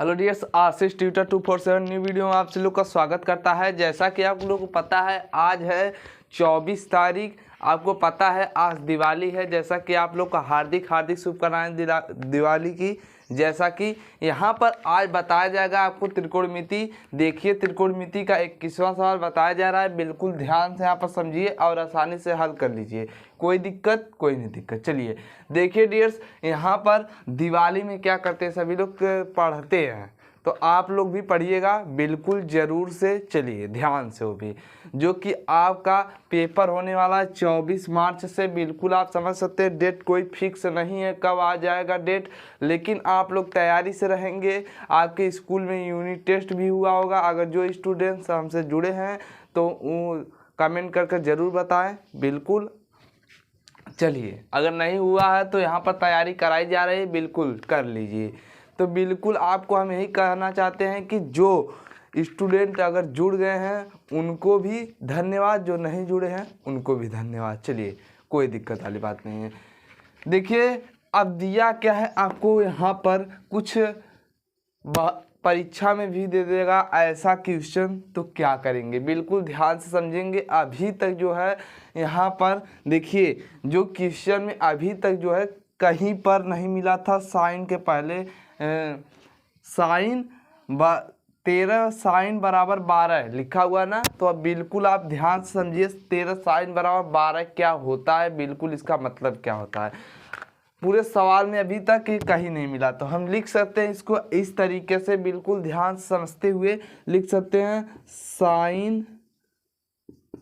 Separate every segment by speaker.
Speaker 1: Hello dears, आशीष tutor 247 new video में आप सभी लोग का स्वागत करता है। जैसा कि आप लोगों को पता है, आज है 24 तारीख। आपको पता है आज दिवाली है। जैसा कि आप लोग का हार्दिक हार्दिक शुभकामनाएं दिवाली की। जैसा कि यहाँ पर आज बताया जाएगा आपको त्रिकोणमिति। देखिए, त्रिकोणमिति का 21वां सवाल बताया जा रहा है। बिल्कुल ध्यान से यहाँ पर समझिए और आसानी से हल कर लीजिए। कोई दिक्कत कोई नहीं दिक्कत। चलिए देखिए डियर्स, यहाँ पर दिवाली में क्या करते हैं, सभी लोग पढ़ते हैं, तो आप लोग भी पढ़िएगा बिल्कुल ज़रूर से। चलिए ध्यान से, वो भी जो कि आपका पेपर होने वाला है 24 मार्च से। बिल्कुल आप समझ सकते हैं, डेट कोई फिक्स नहीं है कब आ जाएगा डेट, लेकिन आप लोग तैयारी से रहेंगे। आपके स्कूल में यूनिट टेस्ट भी हुआ होगा। अगर जो स्टूडेंट्स हमसे जुड़े हैं तो कमेंट करके ज़रूर बताएं। बिल्कुल चलिए, अगर नहीं हुआ है तो यहाँ पर तैयारी कराई जा रही है, बिल्कुल कर लीजिए। तो बिल्कुल आपको हम यही कहना चाहते हैं कि जो स्टूडेंट अगर जुड़ गए हैं उनको भी धन्यवाद, जो नहीं जुड़े हैं उनको भी धन्यवाद। चलिए कोई दिक्कत वाली बात नहीं है। देखिए अब दिया क्या है आपको, यहाँ पर कुछ परीक्षा में भी दे देगा ऐसा क्वेश्चन, तो क्या करेंगे बिल्कुल ध्यान से समझेंगे। अभी तक जो है यहाँ पर देखिए, जो क्वेश्चन में अभी तक जो है कहीं पर नहीं मिला था साइन के पहले साइन 13 साइन बराबर 12 लिखा हुआ ना, तो अब बिल्कुल आप ध्यान से समझिए 13 साइन बराबर 12 क्या होता है, बिल्कुल इसका मतलब क्या होता है। पूरे सवाल में अभी तक कहीं नहीं मिला, तो हम लिख सकते हैं इसको इस तरीके से, बिल्कुल ध्यान से समझते हुए लिख सकते हैं साइन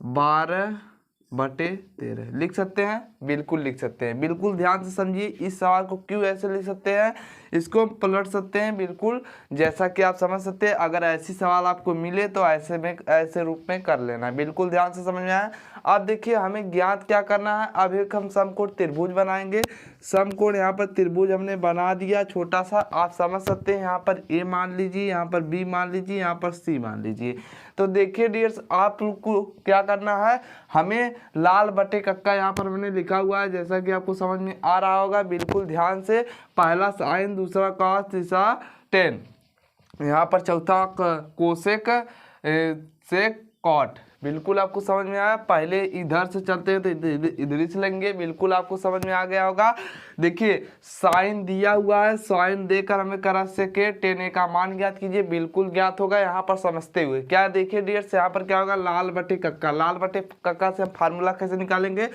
Speaker 1: 12/13 लिख सकते हैं। बिल्कुल लिख सकते हैं, बिल्कुल ध्यान से समझिए। इस सवाल को क्यों ऐसे लिख सकते हैं, इसको हम पलट सकते हैं बिल्कुल, जैसा कि आप समझ सकते हैं। अगर ऐसी सवाल आपको मिले तो ऐसे रूप में कर लेना। बिल्कुल ध्यान से समझ में आया। अब देखिए हमें ज्ञात क्या करना है। अब एक हम समकोण त्रिभुज बनाएंगे। समकोण यहाँ पर त्रिभुज हमने बना दिया छोटा सा, आप समझ सकते हैं। यहाँ पर ए मान लीजिए, यहाँ पर बी मान लीजिए, यहाँ पर सी मान लीजिए। तो देखिए डियर्स, आप लोग को क्या करना है, हमें लाल बटे कक्का यहाँ पर मैंने लिखा हुआ है, जैसा कि आपको समझ में आ रहा होगा। बिल्कुल ध्यान से, पहला साइन, दूसरा कॉस, तीसरा टेन, यहाँ पर चौथा कोसेक से कॉट। बिल्कुल आपको समझ में आया। पहले इधर से चलते हैं तो इधर से लेंगे। बिल्कुल आपको समझ में आ गया होगा। देखिए साइन दिया हुआ है, साइन देकर हमें करा सके टेन ए का मान ज्ञात कीजिए। बिल्कुल ज्ञात होगा। यहाँ पर समझते हुए क्या देखिए डियर्स, यहाँ पर क्या होगा, लाल बटे कक्का। लाल बटे कक्का से हम फार्मूला कैसे निकालेंगे,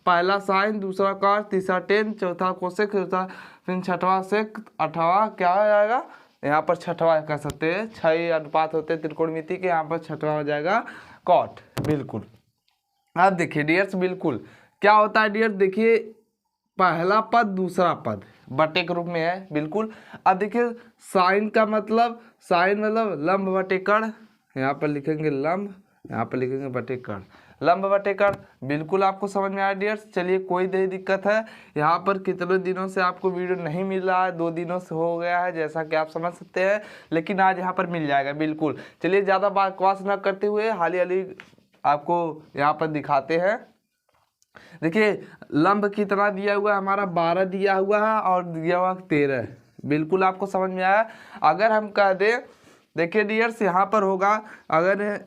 Speaker 1: पहला साइन, दूसरा कॉस, तीसरा टेन, चौथा कोसेक, चौथा फिर छठवां सेक, आठवां क्या हो जाएगा, यहाँ पर छठवां कह सकते हैं। 6 अनुपात होते हैं त्रिकोणमिति के, यहाँ पर छठवां हो जाएगा कॉट। बिल्कुल अब देखिए डियर्स, बिल्कुल क्या होता है डियर्स, देखिए पहला पद दूसरा पद बटे के रूप में है। बिल्कुल अब देखिए साइन का मतलब, साइन मतलब लंब बटे कर्ण, यहाँ पर लिखेंगे लंब, यहाँ पर लिखेंगे बटे कर्ण, लंब बटे कर्ण। बिल्कुल आपको समझ में आया डियर्स। चलिए कोई नहीं दिक्कत है। यहाँ पर कितने दिनों से आपको वीडियो नहीं मिल रहा है, 2 दिनों से हो गया है, जैसा कि आप समझ सकते हैं, लेकिन आज यहाँ पर मिल जाएगा। बिल्कुल चलिए, ज़्यादा बकवास न करते हुए हाली हाली आपको यहाँ पर दिखाते हैं। देखिए लंब कितना दिया हुआ है, हमारा 12 दिया हुआ है और दिया हुआ 13। बिल्कुल आपको समझ में आया। अगर हम कह दें, देखिए डियर्स यहाँ पर होगा, अगर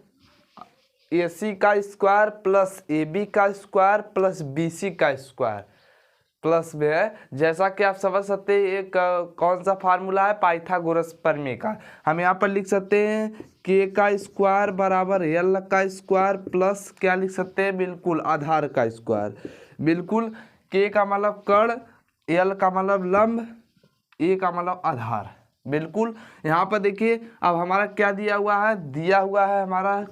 Speaker 1: AC का स्क्वायर प्लस AB का स्क्वायर प्लस BC का स्क्वायर प्लस में है, जैसा कि आप समझ सकते हैं एक कौन सा फार्मूला है, पाइथागोरस प्रमेय का। हम यहाँ पर लिख सकते हैं K का स्क्वायर बराबर L का स्क्वायर प्लस क्या लिख सकते हैं, बिल्कुल आधार का स्क्वायर। बिल्कुल K का मतलब कर्ण, L का मतलब लंब, A का मतलब आधार। बिल्कुल यहाँ पर देखिए अब हमारा क्या दिया हुआ है, दिया हुआ है हमारा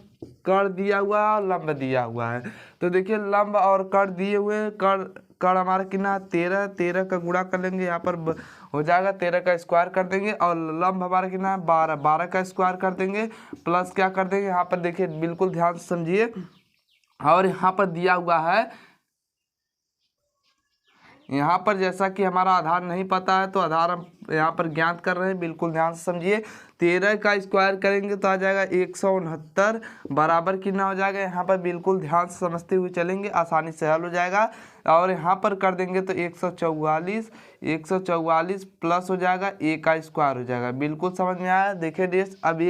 Speaker 1: कर्ण दिया हुआ है और लंब दिया हुआ है। तो देखिए लंब और कर्ण दिए हुए, कर्ण हमारा कितना 13, 13 का गुणा कर लेंगे, यहाँ पर हो जाएगा 13 का स्क्वायर कर देंगे, और लंब हमारा कितना 12, 12 का स्क्वायर कर देंगे, प्लस क्या कर देंगे, यहाँ पर देखिए बिल्कुल ध्यान से समझिए। और यहाँ पर दिया हुआ है, यहाँ पर जैसा कि हमारा आधार नहीं पता है तो आधार हम यहाँ पर ज्ञात कर रहे हैं, बिल्कुल ध्यान से समझिए। 13 का स्क्वायर करेंगे तो आ जाएगा 169 बराबर कितना हो जाएगा, यहाँ पर बिल्कुल ध्यान से समझते हुए चलेंगे, आसानी से हल हो जाएगा। और यहाँ पर कर देंगे तो 144 प्लस हो जाएगा a का स्क्वायर हो जाएगा। बिल्कुल समझ में आया। देखिए डियर्स, अब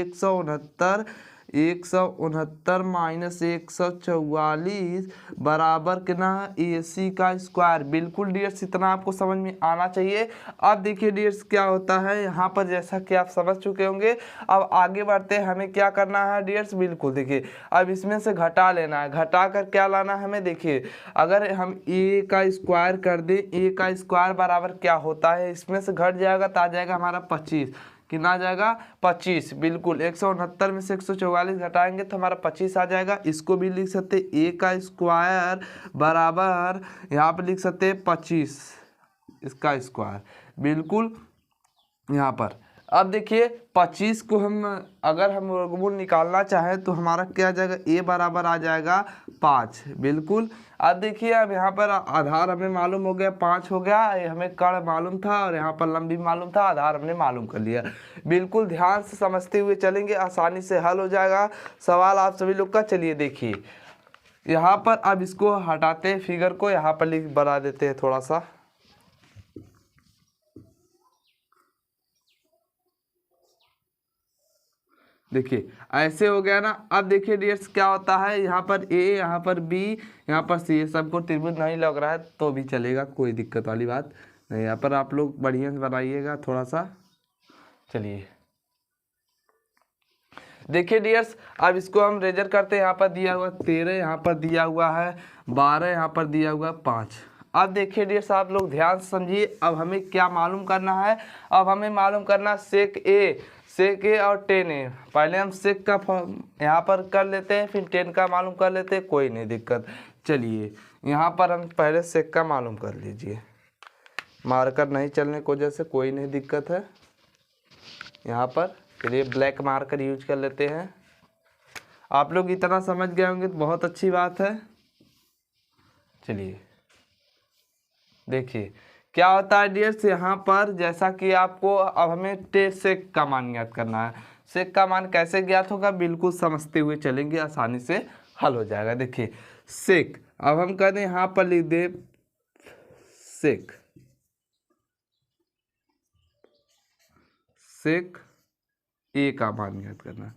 Speaker 1: 169 माइनस 144 बराबर कितना AC का स्क्वायर। बिल्कुल डियर्स, इतना आपको समझ में आना चाहिए। अब देखिए डियर्स क्या होता है यहाँ पर, जैसा कि आप समझ चुके होंगे। अब आगे बढ़ते हैं, हमें क्या करना है डियर्स, बिल्कुल देखिए अब इसमें से घटा लेना है। घटा कर क्या लाना है हमें, देखिए अगर हम a का स्क्वायर कर दें, a का स्क्वायर बराबर क्या होता है, इसमें से घट जाएगा तो आ जाएगा हमारा 25। कितना आ जाएगा 25। बिल्कुल 169 में से 144 घटाएंगे तो हमारा 25 आ जाएगा। इसको भी लिख सकते a का स्क्वायर बराबर, यहाँ पर लिख सकते हैं 25 इसका स्क्वायर। बिल्कुल यहाँ पर अब देखिए 25 को हम अगर हम वर्गमूल निकालना चाहें तो हमारा क्या आ जाएगा, a बराबर आ जाएगा 5। बिल्कुल अब देखिए, अब यहाँ पर आधार हमें मालूम हो गया, 5 हो गया, हमें कर्ण मालूम था और यहाँ पर लंबी मालूम था, आधार हमने मालूम कर लिया। बिल्कुल ध्यान से समझते हुए चलेंगे, आसानी से हल हो जाएगा सवाल आप सभी लोग का। चलिए देखिए यहाँ पर अब इसको हटाते हैं, फिगर को यहाँ पर लिख बना देते हैं थोड़ा सा। देखिए ऐसे हो गया ना। अब देखिए डियर्स क्या होता है, यहाँ पर a, यहाँ पर b, यहाँ पर c, सबको त्रिभुज नहीं लग रहा है तो भी चलेगा, कोई दिक्कत वाली बात नहीं। यहाँ पर आप लोग बढ़िया से बनाइएगा थोड़ा सा। चलिए देखिए डियर्स, अब इसको हम रेजर करते हैं। यहाँ पर दिया हुआ 13, यहाँ पर दिया हुआ है 12, यहाँ पर दिया हुआ 5। अब देखिए डियर्स, आप लोग ध्यान से समझिए। अब हमें क्या मालूम करना है, अब हमें मालूम करना सेक ए और टेन ए। पहले हम सेक का यहाँ पर कर लेते हैं, फिर टेन का मालूम कर लेते हैं, कोई नहीं दिक्कत। चलिए यहाँ पर हम पहले सेक का मालूम कर लीजिए, मार्कर नहीं चलने की वजह से कोई नहीं दिक्कत है। यहाँ पर चलिए ब्लैक मार्कर यूज कर लेते हैं। आप लोग इतना समझ गए होंगे तो बहुत अच्छी बात है। चलिए देखिए क्या होता है डियर्स, यहाँ पर जैसा कि आपको अब हमें सेक का मान ज्ञात करना है। सेक का मान कैसे ज्ञात होगा, बिल्कुल समझते हुए चलेंगे, आसानी से हल हो जाएगा। देखिए सेक, अब हम कहते हैं यहाँ पर लिख दे सेक ए का मान ज्ञात करना।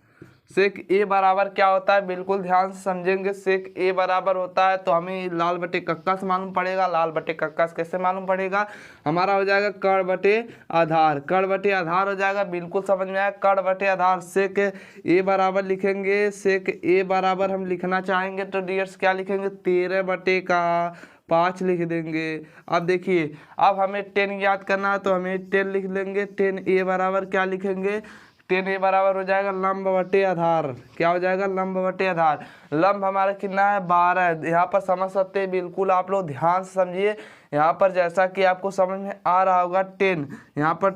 Speaker 1: सेक ए बराबर क्या होता है, बिल्कुल ध्यान से समझेंगे। सेक ए बराबर होता है तो हमें लाल बटे कक्का से मालूम पड़ेगा। लाल बटे कक्का से कैसे मालूम पड़ेगा, हमारा हो जाएगा कर्ण बटे आधार। कर्ण बटे आधार हो जाएगा, बिल्कुल समझ में आया। कर्ण बटे आधार सेक ए बराबर लिखेंगे। सेक ए बराबर हम लिखना चाहेंगे तो डियर्स क्या लिखेंगे, 13 बटे का 5 लिख देंगे। अब देखिए अब हमें 10 याद करना है तो हमें 10 लिख लेंगे। 10 ए बराबर क्या लिखेंगे, 10 ए बराबर हो जाएगा लंब बटे आधार। क्या हो जाएगा, लंब बटे आधार। लंब हमारा कितना है, 12। यहाँ पर समझ सकते हैं, बिल्कुल आप लोग ध्यान से समझिए। यहाँ पर जैसा कि आपको समझ में आ रहा होगा 10, यहाँ पर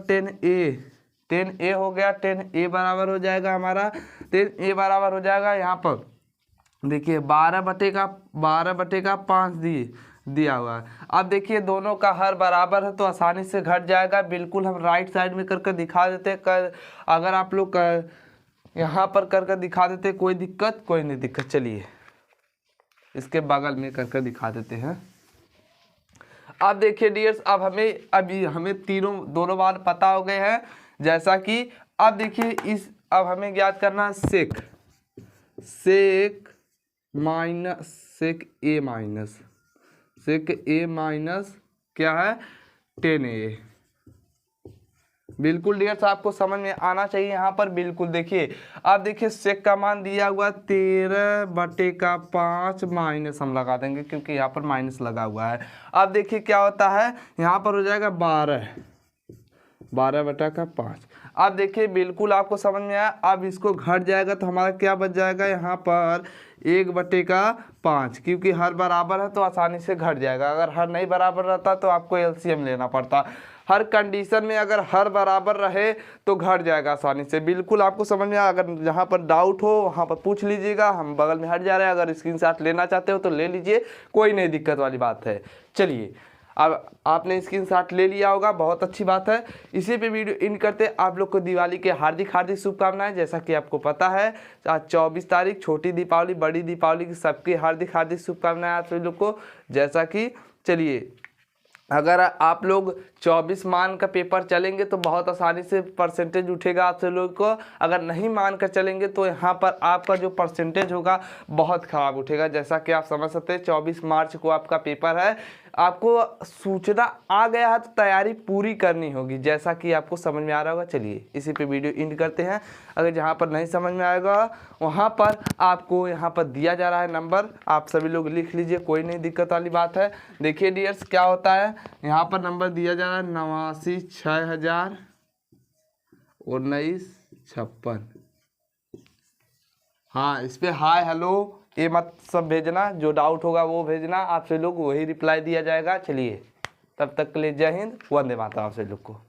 Speaker 1: 10 ए हो गया। 10 ए बराबर हो जाएगा हमारा, 10 ए बराबर हो जाएगा यहाँ पर देखिए 12 बटे का 5 दिया हुआ है। अब देखिए दोनों का हर बराबर है तो आसानी से घट जाएगा। बिल्कुल हम राइट साइड में करके दिखा देते हैं। अगर आप लोग यहाँ पर करके दिखा देते, कोई नहीं दिक्कत। चलिए इसके बगल में करके दिखा देते हैं। अब देखिए डियर्स, अब हमें दोनों बार पता हो गए हैं। जैसा कि अब देखिए अब हमें ज्ञात करना है सेक ए माइनस क्या है, 10a। बिल्कुल डियर्स आपको समझ में आना चाहिए। यहाँ पर बिल्कुल देखिए, अब देखिए सेक का मान दिया हुआ 13 बटे का 5 माइनस हम लगा देंगे क्योंकि यहाँ पर माइनस लगा हुआ है। अब देखिए क्या होता है, यहाँ पर हो जाएगा 12 बटा का 5। अब देखिए बिल्कुल आपको समझ में आया। अब इसको घट जाएगा तो हमारा क्या बच जाएगा, यहाँ पर 1 बटे का 5, क्योंकि हर बराबर है तो आसानी से घट जाएगा। अगर हर नहीं बराबर रहता तो आपको एलसीएम लेना पड़ता। हर कंडीशन में अगर हर बराबर रहे तो घट जाएगा आसानी से। बिल्कुल आपको समझ में आया। अगर जहाँ पर डाउट हो वहाँ पर पूछ लीजिएगा, हम बगल में हट जा रहे हैं। अगर स्क्रीनशॉट लेना चाहते हो तो ले लीजिए, कोई नहीं दिक्कत वाली बात है। चलिए अब आपने स्क्रीनशॉट ले लिया होगा, बहुत अच्छी बात है। इसी पे वीडियो इन करते, आप लोग को दिवाली के हार्दिक हार्दिक शुभकामनाएं। जैसा कि आपको पता है आज 24 तारीख, छोटी दीपावली बड़ी दीपावली की सबकी हार्दिक हार्दिक शुभकामनाएं आप सभी लोग को। जैसा कि चलिए, अगर आप लोग 24 मान का पेपर चलेंगे तो बहुत आसानी से परसेंटेज उठेगा आप सब लोग को। अगर नहीं मान कर चलेंगे तो यहाँ पर आपका जो परसेंटेज होगा बहुत ख़राब उठेगा। जैसा कि आप समझ सकते हैं 24 मार्च को आपका पेपर है, आपको सूचना आ गया है तो तैयारी पूरी करनी होगी। जैसा कि आपको समझ में आ रहा होगा। चलिए इसी पे वीडियो एंड करते हैं। अगर जहाँ पर नहीं समझ में आएगा वहाँ पर आपको यहाँ पर दिया जा रहा है नंबर, आप सभी लोग लिख लीजिए, कोई नहीं दिक्कत वाली बात है। देखिए डियर्स क्या होता है, यहाँ पर नंबर दिया जा रहा है 89,6019,56। हाँ, इस पर हाय हेलो ये मत सब भेजना, जो डाउट होगा वो भेजना, आपसे लोग वही रिप्लाई दिया जाएगा। चलिए तब तक के लिए जय हिंद, वंदे मातरम आप सभी लोग को।